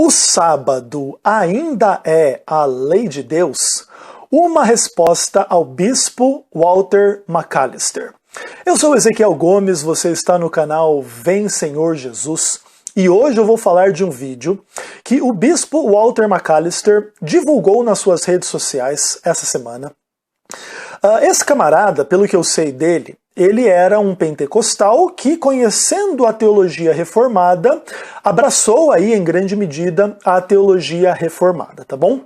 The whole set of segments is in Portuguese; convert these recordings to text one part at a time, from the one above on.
O sábado ainda é a lei de Deus? Uma resposta ao bispo Walter McAllister. Eu sou Ezequiel Gomes, você está no canal Vem Senhor Jesus, e hoje eu vou falar de um vídeo que o bispo Walter McAllister divulgou nas suas redes sociais essa semana. Esse camarada, pelo que eu sei dele, ele era um pentecostal que, conhecendo a teologia reformada, abraçou aí em grande medida a teologia reformada, tá bom?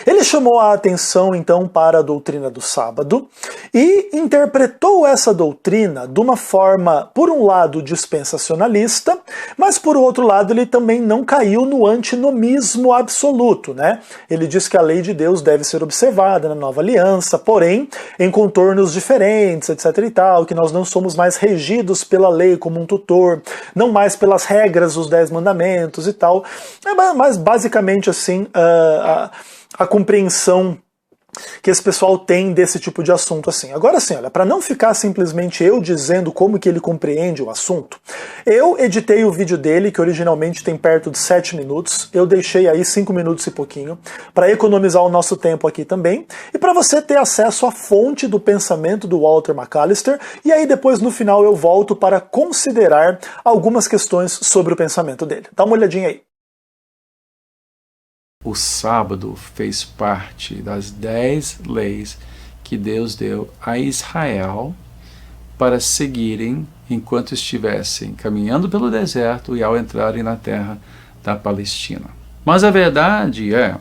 Ele chamou a atenção então para a doutrina do sábado e interpretou essa doutrina de uma forma, por um lado, dispensacionalista, mas por outro lado ele também não caiu no antinomismo absoluto, né? Ele diz que a lei de Deus deve ser observada na nova aliança, porém em contornos diferentes, etc e tal, que nós não somos mais regidos pela lei como um tutor, não mais pelas regras dos 10 mandamentos e tal, mas basicamente assim, a compreensão que esse pessoal tem desse tipo de assunto assim. Agora sim, olha, para não ficar simplesmente eu dizendo como que ele compreende o assunto, eu editei o vídeo dele, que originalmente tem perto de 7 minutos, eu deixei aí 5 minutos e pouquinho, para economizar o nosso tempo aqui também, e para você ter acesso à fonte do pensamento do Walter McAllister, e aí depois no final eu volto para considerar algumas questões sobre o pensamento dele. Dá uma olhadinha aí. O sábado fez parte das 10 leis que Deus deu a Israel para seguirem enquanto estivessem caminhando pelo deserto e ao entrarem na terra da Palestina. Mas a verdade é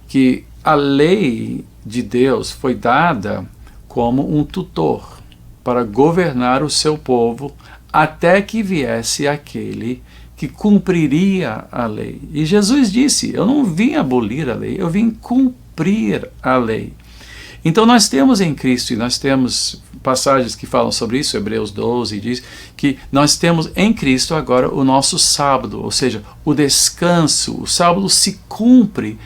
que a lei de Deus foi dada como um tutor para governar o seu povo até que viesse aquele que cumpriria a lei. E Jesus disse, eu não vim abolir a lei, eu vim cumprir a lei. Então nós temos em Cristo, e nós temos passagens que falam sobre isso, Hebreus 12 diz que nós temos em Cristo agora o nosso sábado, ou seja, o descanso. O sábado se cumpre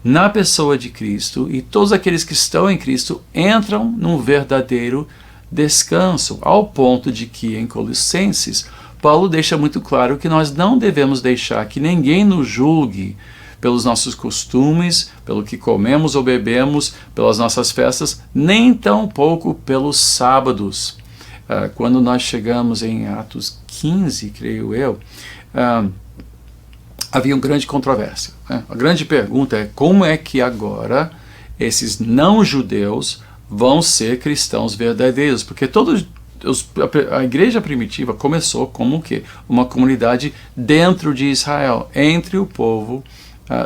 na pessoa de Cristo, e todos aqueles que estão em Cristo entram num verdadeiro descanso, ao ponto de que em Colossenses Paulo deixa muito claro que nós não devemos deixar que ninguém nos julgue pelos nossos costumes, pelo que comemos ou bebemos, pelas nossas festas, nem tampouco pelos sábados. Quando nós chegamos em Atos 15, creio eu, havia uma grande controvérsia, né? A grande pergunta é como é que agora esses não-judeus vão ser cristãos verdadeiros? Porque a igreja primitiva começou como o quê? Uma comunidade dentro de Israel, entre o povo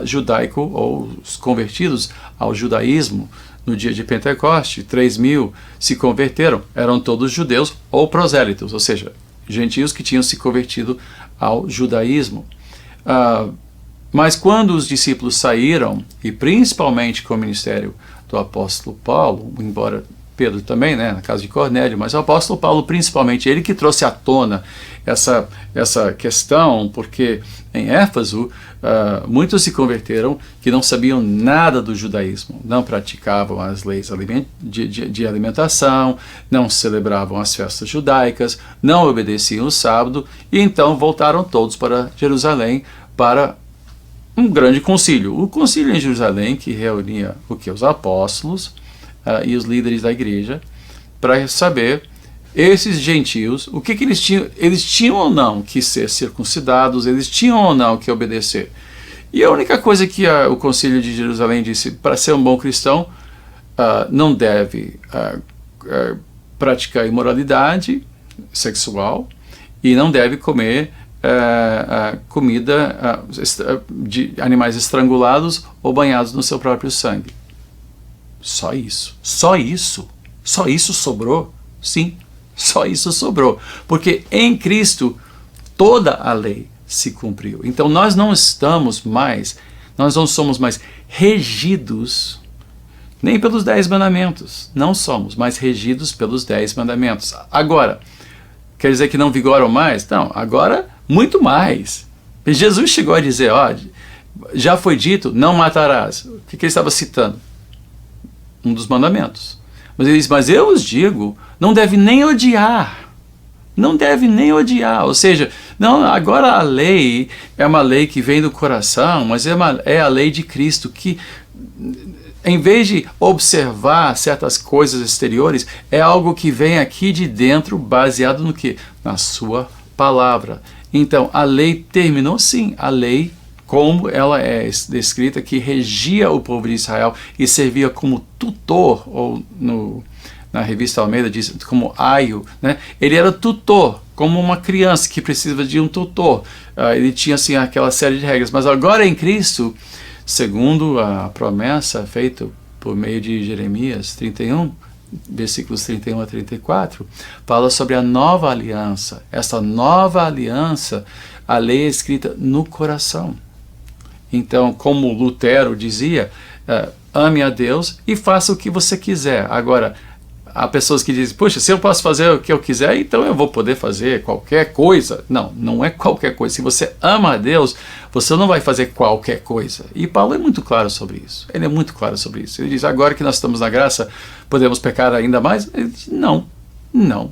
judaico, ou os convertidos ao judaísmo. No dia de Pentecoste, 3.000 se converteram, eram todos judeus ou prosélitos, ou seja, gentios que tinham se convertido ao judaísmo. Mas quando os discípulos saíram, e principalmente com o ministério do apóstolo Paulo, embora Pedro também, né, na casa de Cornélio, mas o apóstolo Paulo principalmente, ele que trouxe à tona essa questão, porque em Éfeso muitos se converteram que não sabiam nada do judaísmo, não praticavam as leis de alimentação, não celebravam as festas judaicas, não obedeciam o sábado, e então voltaram todos para Jerusalém para um grande concílio. O concílio em Jerusalém, que reunia o que? Os apóstolos e os líderes da igreja, para saber, esses gentios, o que eles tinham? Eles tinham ou não que ser circuncidados, eles tinham ou não que obedecer. E a única coisa que o concílio de Jerusalém disse, para ser um bom cristão, não deve praticar imoralidade sexual e não deve comer comida de animais estrangulados ou banhados no seu próprio sangue. Só isso. Só isso. Só isso sobrou? Sim, só isso sobrou. Porque em Cristo toda a lei se cumpriu. Então nós não somos mais regidos nem pelos 10 mandamentos. Não somos mais regidos pelos 10 mandamentos. Agora, quer dizer que não vigoram mais? Não, agora muito mais. Jesus chegou a dizer, já foi dito, não matarás. O que ele estava citando? Um dos mandamentos. Mas ele diz, mas eu os digo, não deve nem odiar. não deve nem odiar. Ou seja, não, agora a lei é uma lei que vem do coração, mas é a lei de Cristo que, em vez de observar certas coisas exteriores, é algo que vem aqui de dentro, baseado no quê? Na sua palavra. Então, a lei terminou sim, a lei como ela é descrita, que regia o povo de Israel e servia como tutor, ou na revista Almeida diz como aio, né? Ele era tutor, como uma criança que precisa de um tutor. Ele tinha assim aquela série de regras, mas agora em Cristo, segundo a promessa feita por meio de Jeremias 31, versículos 31 a 34, fala sobre a nova aliança. Essa nova aliança, a lei é escrita no coração. Então, como Lutero dizia, ame a Deus e faça o que você quiser. Agora, há pessoas que dizem, puxa, se eu posso fazer o que eu quiser, então eu vou poder fazer qualquer coisa. Não, não é qualquer coisa. Se você ama a Deus, você não vai fazer qualquer coisa. E Paulo é muito claro sobre isso. Ele é muito claro sobre isso. Ele diz, agora que nós estamos na graça, podemos pecar ainda mais? Ele diz, não, não.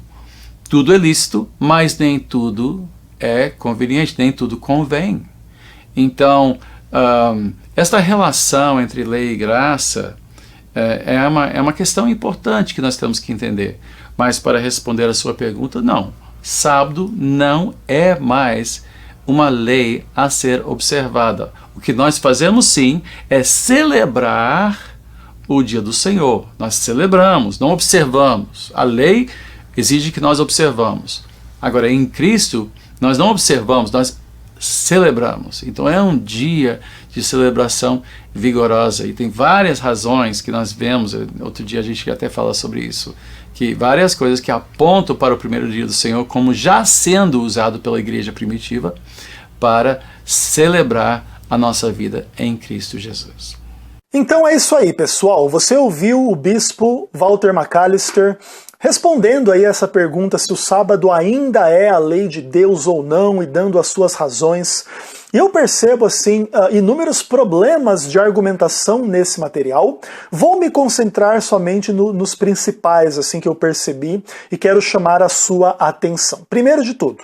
Tudo é lícito, mas nem tudo é conveniente, nem tudo convém. Então, esta relação entre lei e graça é uma questão importante que nós temos que entender. Mas para responder a sua pergunta, não. Sábado não é mais uma lei a ser observada. O que nós fazemos sim é celebrar o dia do Senhor. Nós celebramos, não observamos. A lei exige que nós observamos. Agora, em Cristo, nós não observamos, nós celebramos. Então é um dia de celebração vigorosa e tem várias razões que nós vemos, outro dia a gente até fala sobre isso, que várias coisas que apontam para o primeiro dia do Senhor como já sendo usado pela igreja primitiva para celebrar a nossa vida em Cristo Jesus. Então é isso aí, pessoal. Você ouviu o bispo Walter McAllister respondendo aí essa pergunta se o sábado ainda é a lei de Deus ou não e dando as suas razões. E eu percebo assim inúmeros problemas de argumentação nesse material. Vou me concentrar somente nos principais assim que eu percebi e quero chamar a sua atenção. Primeiro de tudo,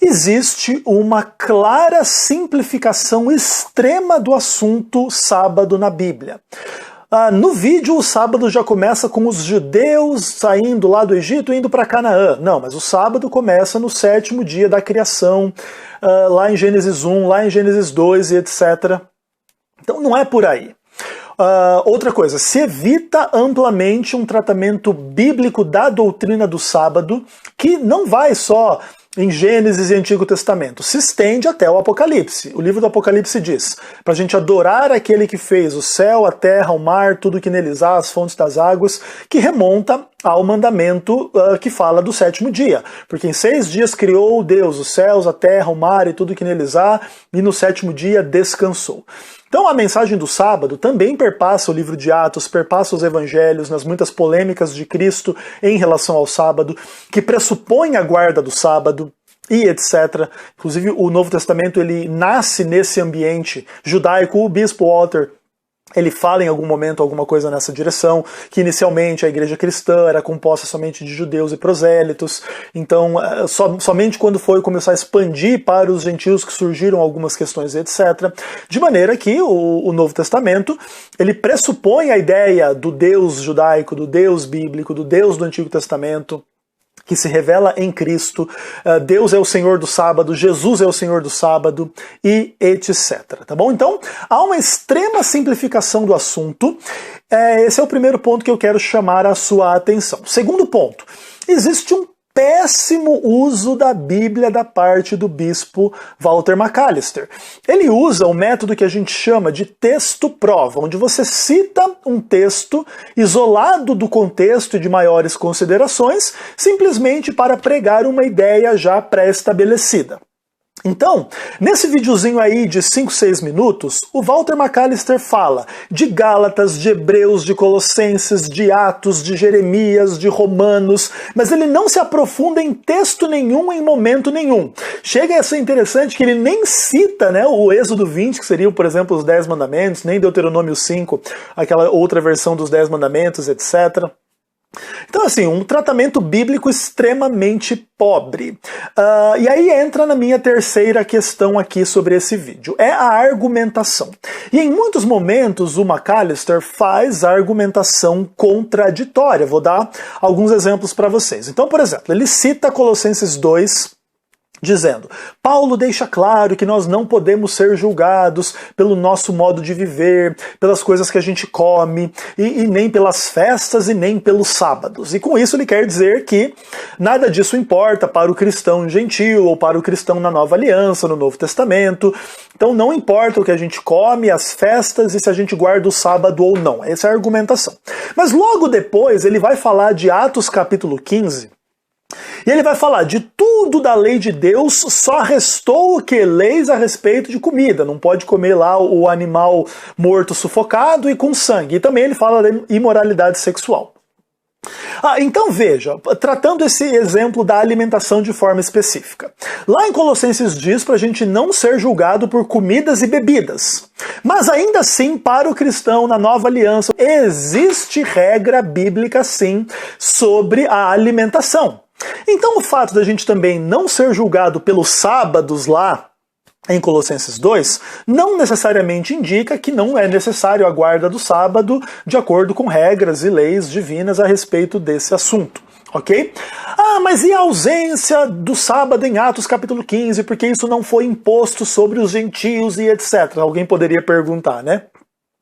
existe uma clara simplificação extrema do assunto sábado na Bíblia. No vídeo, o sábado já começa com os judeus saindo lá do Egito e indo para Canaã. Não, mas o sábado começa no 7º dia da criação, lá em Gênesis 1, lá em Gênesis 2 e etc. Então não é por aí. Outra coisa, se evita amplamente um tratamento bíblico da doutrina do sábado, que não vai só em Gênesis e Antigo Testamento, se estende até o Apocalipse. O livro do Apocalipse diz, para a gente adorar aquele que fez o céu, a terra, o mar, tudo que neles há, as fontes das águas, que remonta ao mandamento que fala do 7º dia. Porque em 6 dias criou Deus os céus, a terra, o mar e tudo que neles há, e no 7º dia descansou. Então a mensagem do sábado também perpassa o livro de Atos, perpassa os evangelhos, nas muitas polêmicas de Cristo em relação ao sábado, que pressupõe a guarda do sábado e etc. Inclusive o Novo Testamento ele nasce nesse ambiente judaico. O bispo Walter ele fala em algum momento alguma coisa nessa direção, que inicialmente a igreja cristã era composta somente de judeus e prosélitos, então somente quando foi começar a expandir para os gentios que surgiram algumas questões, etc. De maneira que o Novo Testamento ele pressupõe a ideia do Deus judaico, do Deus bíblico, do Deus do Antigo Testamento, que se revela em Cristo, Deus é o Senhor do sábado, Jesus é o Senhor do sábado e etc. Tá bom? Então, há uma extrema simplificação do assunto. Esse é o primeiro ponto que eu quero chamar a sua atenção. Segundo ponto, existe um péssimo uso da Bíblia da parte do bispo Walter McAllister. Ele usa um método que a gente chama de texto-prova, onde você cita um texto isolado do contexto e de maiores considerações, simplesmente para pregar uma ideia já pré-estabelecida. Então, nesse videozinho aí de 5, 6 minutos, o Walter McAllister fala de Gálatas, de Hebreus, de Colossenses, de Atos, de Jeremias, de Romanos, mas ele não se aprofunda em texto nenhum, em momento nenhum. Chega a ser interessante que ele nem cita, né, o Êxodo 20, que seriam, por exemplo, os 10 mandamentos, nem Deuteronômio 5, aquela outra versão dos 10 mandamentos, etc. Então, assim, um tratamento bíblico extremamente pobre. E aí entra na minha terceira questão aqui sobre esse vídeo, é a argumentação. E em muitos momentos o Macalister faz argumentação contraditória. Vou dar alguns exemplos para vocês. Então, por exemplo, ele cita Colossenses 2, dizendo: Paulo deixa claro que nós não podemos ser julgados pelo nosso modo de viver, pelas coisas que a gente come, e nem pelas festas e nem pelos sábados. E com isso ele quer dizer que nada disso importa para o cristão gentil ou para o cristão na Nova Aliança, no Novo Testamento. Então não importa o que a gente come, as festas e se a gente guarda o sábado ou não. Essa é a argumentação. Mas logo depois ele vai falar de Atos capítulo 15, e ele vai falar de tudo da lei de Deus, só restou o que? Leis a respeito de comida. Não pode comer lá o animal morto sufocado e com sangue. E também ele fala da imoralidade sexual. Então veja, tratando esse exemplo da alimentação de forma específica. Lá em Colossenses diz para a gente não ser julgado por comidas e bebidas. Mas ainda assim, para o cristão na Nova Aliança, existe regra bíblica sim sobre a alimentação. Então o fato da gente também não ser julgado pelos sábados lá em Colossenses 2, não necessariamente indica que não é necessário a guarda do sábado de acordo com regras e leis divinas a respeito desse assunto. Ok? Mas e a ausência do sábado em Atos capítulo 15, porque isso não foi imposto sobre os gentios e etc. Alguém poderia perguntar, né?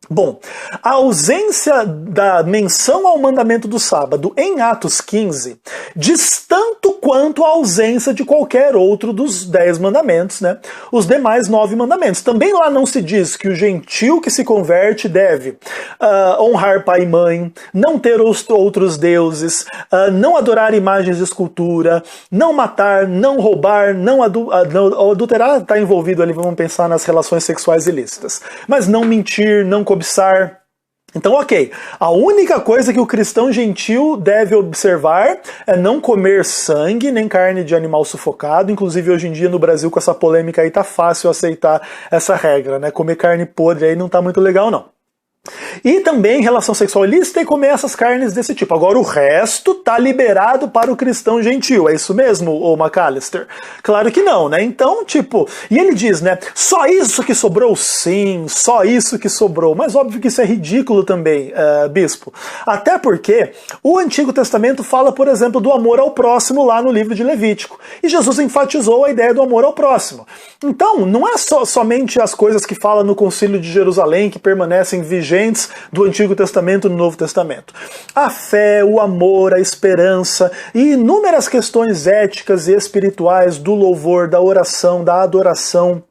Bom, a ausência da menção ao mandamento do sábado em Atos 15 diz tanto quanto a ausência de qualquer outro dos 10 mandamentos, né? Os demais 9 mandamentos. Também lá não se diz que o gentil que se converte deve honrar pai e mãe, não ter outros deuses, não adorar imagens de escultura, não matar, não roubar, não adulterar, está envolvido ali, vamos pensar nas relações sexuais ilícitas, mas não mentir, não cobiçar. Então, ok, a única coisa que o cristão gentil deve observar é não comer sangue nem carne de animal sufocado. Inclusive, hoje em dia no Brasil, com essa polêmica aí, tá fácil aceitar essa regra, né? Comer carne podre aí não tá muito legal, não. E também relação sexual ilícita e comer essas carnes desse tipo. Agora o resto tá liberado para o cristão gentil. É isso mesmo, ô Macalister? Claro que não, né? Então, tipo, e ele diz, né? Só isso que sobrou? Sim, só isso que sobrou. Mas óbvio que isso é ridículo também, bispo. Até porque o Antigo Testamento fala, por exemplo, do amor ao próximo lá no livro de Levítico. E Jesus enfatizou a ideia do amor ao próximo. Então, não é somente as coisas que fala no Concílio de Jerusalém que permanecem vigentes do Antigo Testamento no Novo Testamento. A fé, o amor, a esperança e inúmeras questões éticas e espirituais do louvor, da oração, da adoração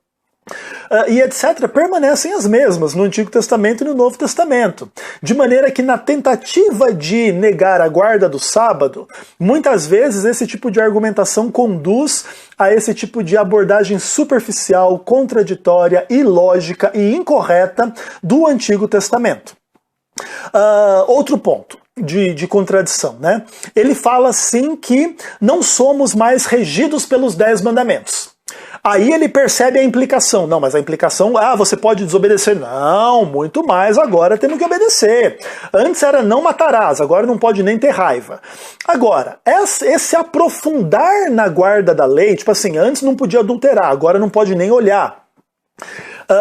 e etc. permanecem as mesmas no Antigo Testamento e no Novo Testamento. De maneira que na tentativa de negar a guarda do sábado, muitas vezes esse tipo de argumentação conduz a esse tipo de abordagem superficial, contraditória, ilógica e incorreta do Antigo Testamento. Outro ponto de contradição, né? Ele fala assim que não somos mais regidos pelos 10 mandamentos. Aí ele percebe a implicação. Não, mas a implicação, você pode desobedecer. Não, muito mais, agora temos que obedecer. Antes era não matarás, agora não pode nem ter raiva. Agora, esse aprofundar na guarda da lei, tipo assim, antes não podia adulterar, agora não pode nem olhar.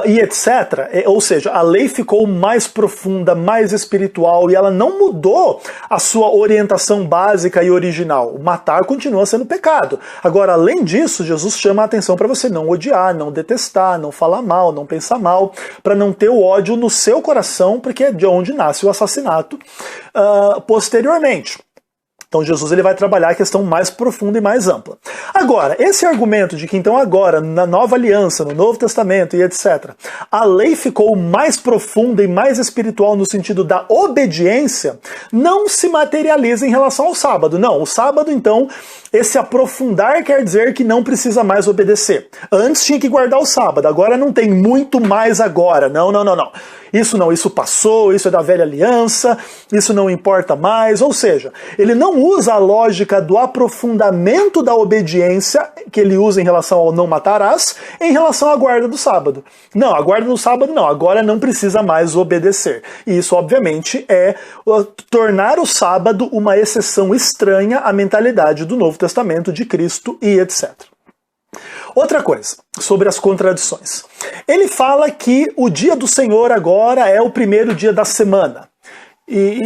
E etc. Ou seja, a lei ficou mais profunda, mais espiritual e ela não mudou a sua orientação básica e original. Matar continua sendo pecado. Agora, além disso, Jesus chama a atenção para você não odiar, não detestar, não falar mal, não pensar mal, para não ter o ódio no seu coração, porque é de onde nasce o assassinato posteriormente. Então Jesus ele vai trabalhar a questão mais profunda e mais ampla. Agora, esse argumento de que então agora, na Nova Aliança, no Novo Testamento e etc., a lei ficou mais profunda e mais espiritual no sentido da obediência, não se materializa em relação ao sábado. Não, o sábado então, esse aprofundar quer dizer que não precisa mais obedecer. Antes tinha que guardar o sábado, agora não tem muito mais agora. Não. Isso passou, isso é da velha aliança, isso não importa mais. Ou seja, ele não usa a lógica do aprofundamento da obediência que ele usa em relação ao não matarás, em relação à guarda do sábado. Não, a guarda do sábado não, agora não precisa mais obedecer. E isso, obviamente, é tornar o sábado uma exceção estranha à mentalidade do Novo Testamento, de Cristo e etc. Outra coisa, sobre as contradições. Ele fala que o dia do Senhor agora é o primeiro dia da semana.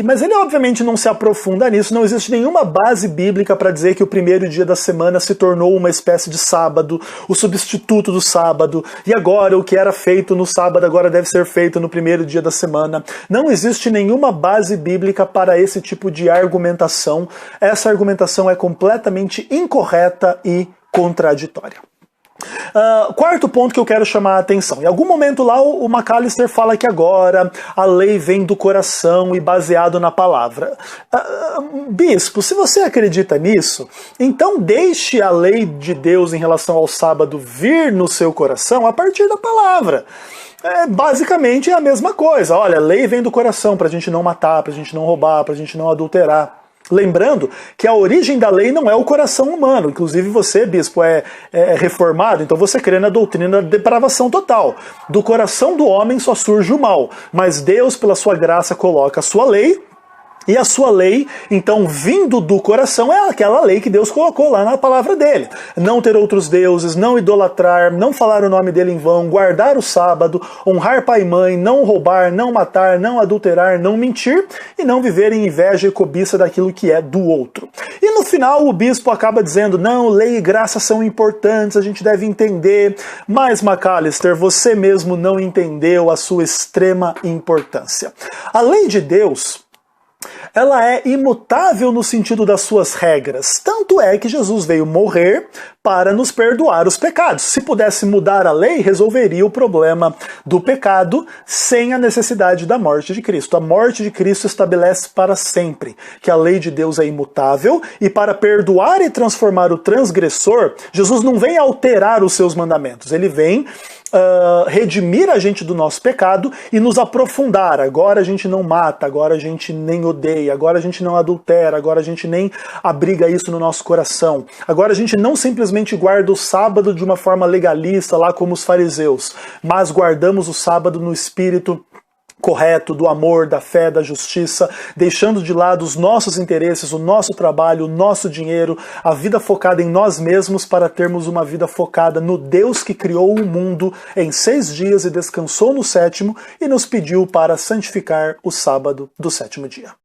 Mas ele obviamente não se aprofunda nisso, não existe nenhuma base bíblica para dizer que o primeiro dia da semana se tornou uma espécie de sábado, o substituto do sábado, e agora o que era feito no sábado agora deve ser feito no primeiro dia da semana. Não existe nenhuma base bíblica para esse tipo de argumentação. Essa argumentação é completamente incorreta e contraditória. Quarto ponto que eu quero chamar a atenção. Em algum momento lá o Macalister fala que agora a lei vem do coração e baseado na palavra. Bispo, se você acredita nisso, então deixe a lei de Deus em relação ao sábado vir no seu coração a partir da palavra. Basicamente é a mesma coisa. Olha, a lei vem do coração pra gente não matar, pra gente não roubar, pra gente não adulterar. Lembrando que a origem da lei não é o coração humano. Inclusive você, bispo, é reformado, então você crê na doutrina da depravação total. Do coração do homem só surge o mal, mas Deus, pela sua graça, coloca a sua lei, e a sua lei, então, vindo do coração, é aquela lei que Deus colocou lá na palavra dele. Não ter outros deuses, não idolatrar, não falar o nome dele em vão, guardar o sábado, honrar pai e mãe, não roubar, não matar, não adulterar, não mentir, e não viver em inveja e cobiça daquilo que é do outro. E no final o bispo acaba dizendo, não, lei e graça são importantes, a gente deve entender, mas Macalister, você mesmo não entendeu a sua extrema importância. A lei de Deus, ela é imutável no sentido das suas regras. Tanto é que Jesus veio morrer para nos perdoar os pecados. Se pudesse mudar a lei, resolveria o problema do pecado sem a necessidade da morte de Cristo. A morte de Cristo estabelece para sempre que a lei de Deus é imutável e para perdoar e transformar o transgressor, Jesus não vem alterar os seus mandamentos. Ele vem redimir a gente do nosso pecado e nos aprofundar. Agora a gente não mata, agora a gente nem odeia, agora a gente não adultera, agora a gente nem abriga isso no nosso coração. Agora a gente não simplesmente guarda o sábado de uma forma legalista, lá como os fariseus, mas guardamos o sábado no espírito correto, do amor, da fé, da justiça, deixando de lado os nossos interesses, o nosso trabalho, o nosso dinheiro, a vida focada em nós mesmos para termos uma vida focada no Deus que criou o mundo em 6 dias e descansou no 7º e nos pediu para santificar o sábado do 7º dia.